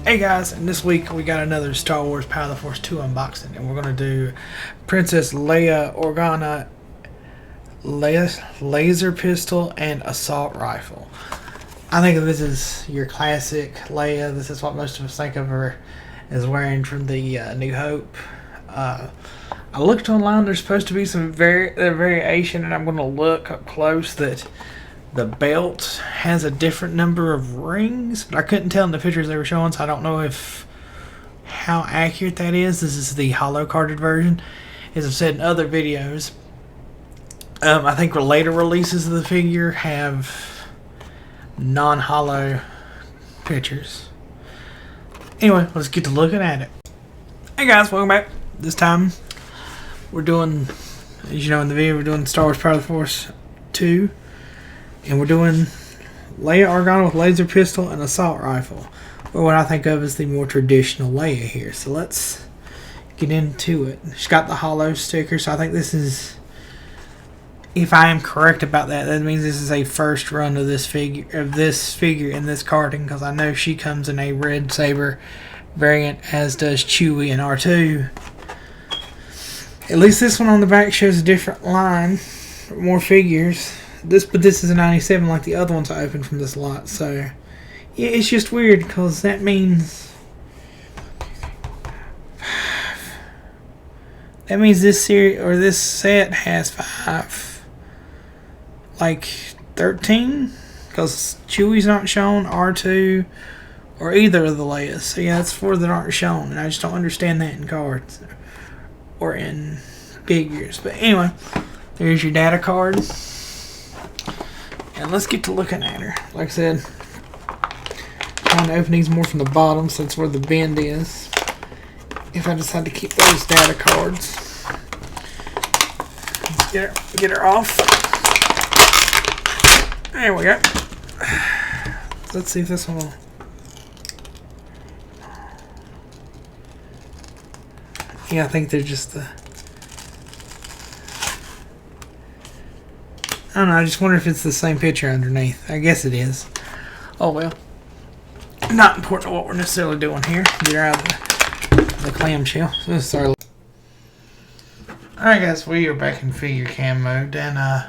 Hey guys, and this week we got another Star Wars Power of the Force 2 unboxing, and we're going to do Princess Leia Organa laser pistol and assault rifle. I think this is your classic Leia. This is what most of us think of her as wearing from the New Hope. I looked online, there's supposed to be some variation, and I'm going to look up close that the belt has a different number of rings, but I couldn't tell in the pictures they were showing, so I don't know how accurate that is. This is the hollow carded version. As I've said in other videos, I think later releases of the figure have non-hollow pictures. Anyway, let's get to looking at it. Hey guys, welcome back. This time we're doing, as you know in the video, we're doing Star Wars Power of the Force 2. And we're doing Leia Organa with laser pistol and assault rifle, or what I think of as the more traditional Leia here. So let's get into it. She's got the hollow sticker, so I think this is, if I am correct about that, that means this is a first run of this figure in this carton, because I know she comes in a red saber variant, as does Chewie and R2. At least this one on the back shows a different line, more figures. But this is a 97 like the other ones I opened from this lot, so yeah, it's just weird because that means this series or this set has 5, like 13, because Chewie's not shown, R2 or either of the Leias. So yeah, that's 4 that aren't shown, and I just don't understand that in cards or in figures. But anyway, there's your data card. And let's get to looking at her. Like I said, trying to open these more from the bottom, so that's where the bend is. If I decide to keep those data cards. Let's get her off. There we go. Let's see if this one will. Yeah, I think they're just the. I don't know, I just wonder if it's the same picture underneath. I guess it is. Oh well. Not important what we're necessarily doing here. Get her out of the clamshell. So sorry. Alright guys, we are back in figure cam mode, and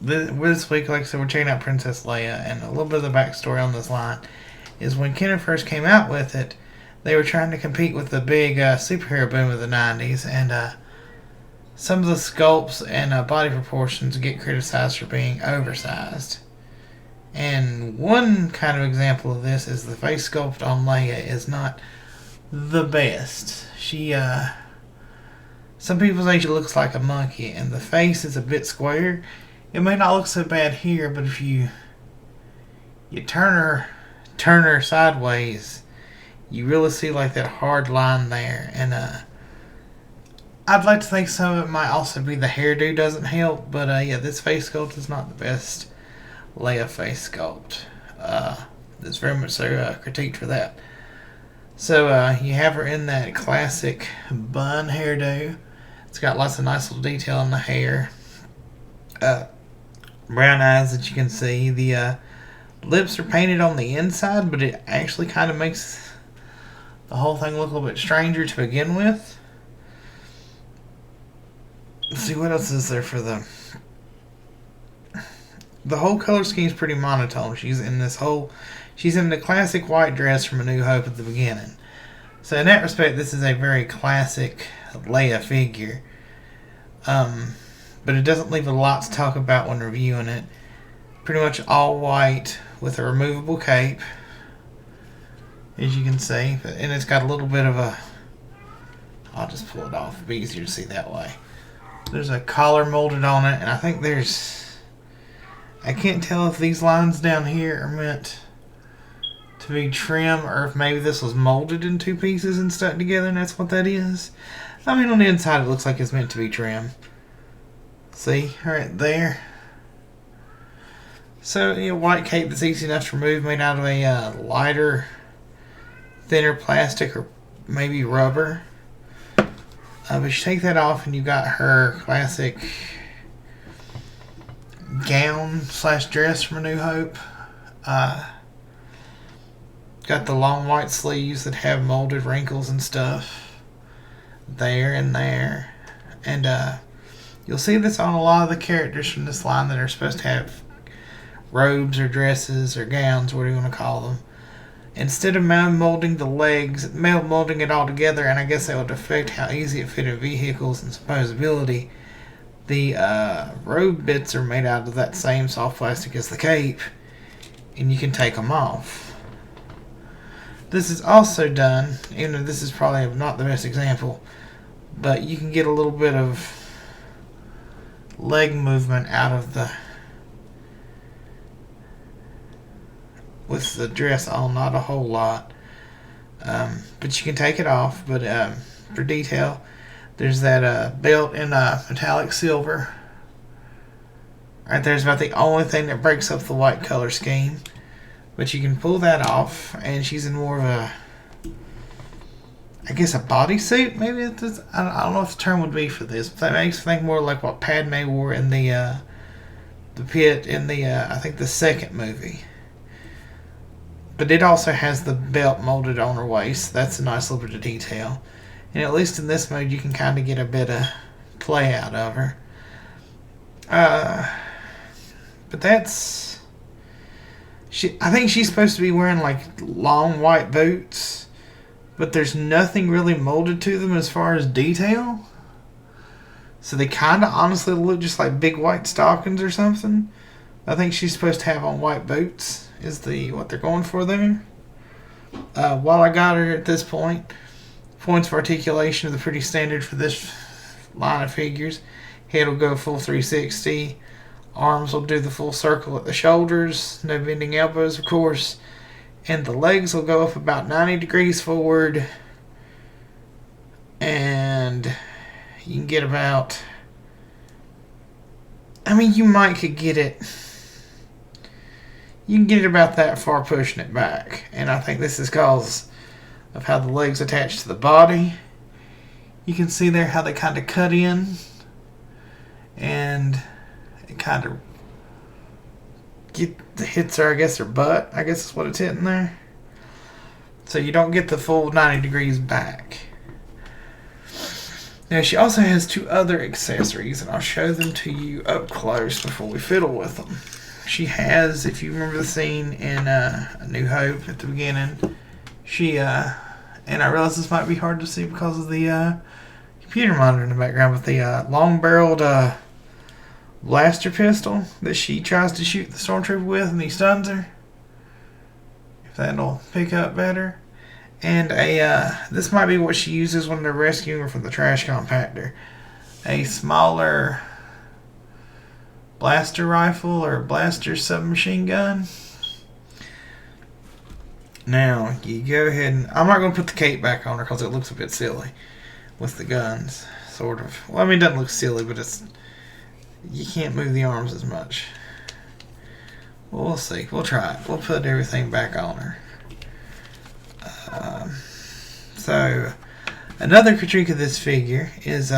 this week, like I said, we're checking out Princess Leia, and a little bit of the backstory on this line is when Kenner first came out with it, they were trying to compete with the big superhero boom of the 90s, and some of the sculpts and body proportions get criticized for being oversized. And one kind of example of this is the face sculpt on Leia is not the best. Some people say she looks like a monkey, and the face is a bit square. It may not look so bad here, but if you turn her sideways, you really see like that hard line there. And I'd like to think some of it might also be the hairdo doesn't help, but yeah, this face sculpt is not the best Leia face sculpt. It's very much so critiqued for that. So you have her in that classic bun hairdo. It's got lots of nice little detail in the hair. Brown eyes that you can see. The lips are painted on the inside, but it actually kind of makes the whole thing look a little bit stranger to begin with. Let's see, what else is there for them? The whole color scheme is pretty monotone. She's in the classic white dress from A New Hope at the beginning. So in that respect, this is a very classic Leia figure. But it doesn't leave a lot to talk about when reviewing it. Pretty much all white with a removable cape, as you can see. And it's got a little bit of a... I'll just pull it off. It'll be easier to see that way. There's a collar molded on it, and I think I can't tell if these lines down here are meant to be trim, or if maybe this was molded in 2 pieces and stuck together, and that's what that is. I mean, on the inside it looks like it's meant to be trim. See, right there. So, white cape that's easy enough to remove, made out of a lighter, thinner plastic, or maybe rubber. But you take that off and you got her classic gown / dress from A New Hope. Got the long white sleeves that have molded wrinkles and stuff there and there. And you'll see this on a lot of the characters from this line that are supposed to have robes or dresses or gowns, whatever you want to call them. Instead of molding the legs, molding it all together, and I guess that would affect how easy it fit in vehicles and supposability, the robe bits are made out of that same soft plastic as the cape, and you can take them off. This is also done, even though this is probably not the best example, but you can get a little bit of leg movement out of the with the dress on, not a whole lot, but you can take it off. But for detail, there's that belt in metallic silver right there's about the only thing that breaks up the white color scheme, but you can pull that off, and she's in more of a, I guess, a bodysuit. Maybe it's, I don't know if the term would be for this, but that makes me think more like what Padme wore in the pit in the I think the second movie. But it also has the belt molded on her waist. That's a nice little bit of detail. And at least in this mode, you can kind of get a bit of play out of her. But that's... I think she's supposed to be wearing like long white boots. But there's nothing really molded to them as far as detail. So they kind of honestly look just like big white stockings or something. I think she's supposed to have on white boots. Is what they're going for there. While I got her at this point, points of articulation are pretty standard for this line of figures. Head will go full 360. Arms will do the full circle at the shoulders. No bending elbows, of course. And the legs will go up about 90 degrees forward. And you can get about... I mean, you could get it... You can get it about that far pushing it back. And I think this is because of how the legs attach to the body. You can see there how they kind of cut in. And it kind of hits her, I guess, her butt. I guess is what it's hitting there. So you don't get the full 90 degrees back. Now she also has two other accessories, and I'll show them to you up close before we fiddle with them. She has, if you remember the scene in A New Hope at the beginning, she, and I realize this might be hard to see because of the computer monitor in the background, but the long-barreled blaster pistol that she tries to shoot the stormtrooper with, and he stuns her. If that'll pick up better. And this might be what she uses when they're rescuing her from the trash compactor. A smaller blaster rifle or blaster submachine gun. Now, you go ahead and... I'm not going to put the cape back on her because it looks a bit silly with the guns, sort of. Well, I mean, it doesn't look silly, but it's... You can't move the arms as much. Well, we'll see. We'll try it. We'll put everything back on her. So, another critique of this figure is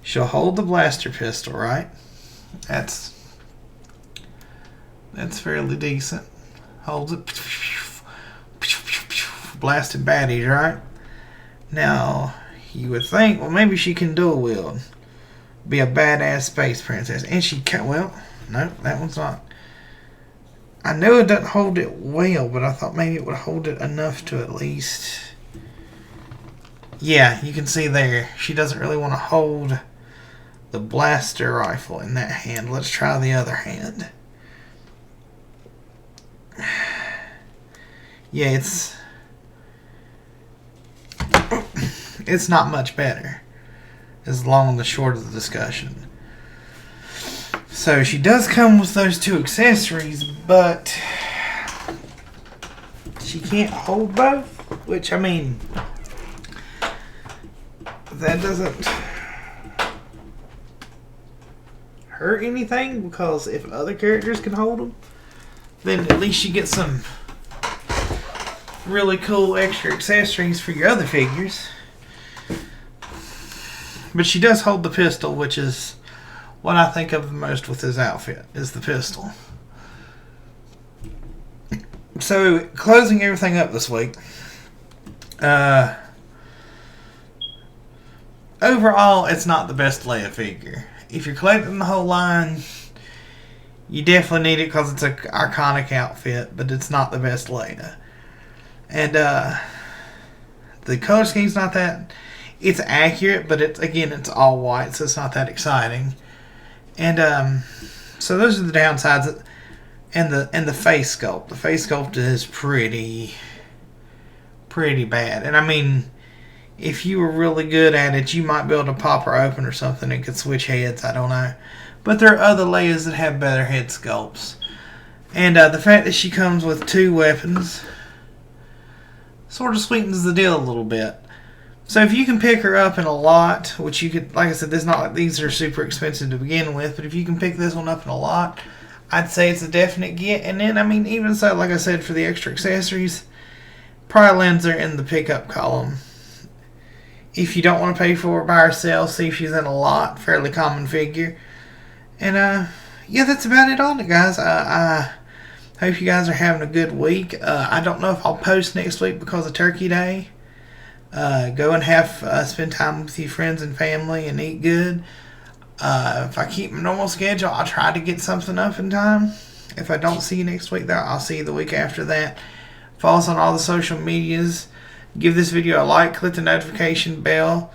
she'll hold the blaster pistol, right? That's fairly decent. Holds it. Blasted baddies, right? Now, you would think, well, maybe she can dual wield. Be a badass space princess. And she can, well, no, that one's not. I know it doesn't hold it well, but I thought maybe it would hold it enough to at least... Yeah, you can see there. She doesn't really want to hold the blaster rifle in that hand. Let's try the other hand. Yeah, it's not much better. Is long and the short of the discussion. So she does come with those two accessories, but she can't hold both, which, I mean, that doesn't hurt anything, because if other characters can hold them, then at least you get some really cool extra accessories for your other figures. But she does hold the pistol, which is what I think of the most with this outfit, is the pistol. So, closing everything up this week. Overall, it's not the best Leia figure. If you're collecting the whole line, you definitely need it because it's an iconic outfit, but it's not the best Leia. And the color scheme's not that... It's accurate, but it's all white, so it's not that exciting. And so those are the downsides. And the face sculpt. The face sculpt is pretty bad. And I mean, if you were really good at it, you might be able to pop her open or something and could switch heads. I don't know. But there are other Leias that have better head sculpts. And the fact that she comes with 2 weapons sort of sweetens the deal a little bit. So if you can pick her up in a lot, which you could, like I said, it's not like these are super expensive to begin with, but if you can pick this one up in a lot, I'd say it's a definite get. And then, I mean, even so, like I said, for the extra accessories, probably lands her in the pickup column. If you don't want to pay for it by herself, see if she's in a lot. Fairly common figure. And, yeah, that's about it on it, guys. I hope you guys are having a good week. I don't know if I'll post next week because of Turkey Day. Go and spend time with your friends and family and eat good. If I keep my normal schedule, I'll try to get something up in time. If I don't see you next week, though, I'll see you the week after that. Follow us on all the social medias. Give this video a like. Click the notification bell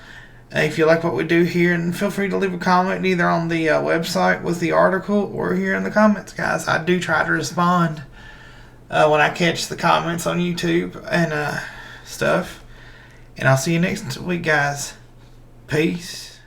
if you like what we do here. And feel free to leave a comment either on the website with the article or here in the comments, guys. I do try to respond when I catch the comments on YouTube and stuff. And I'll see you next week, guys. Peace.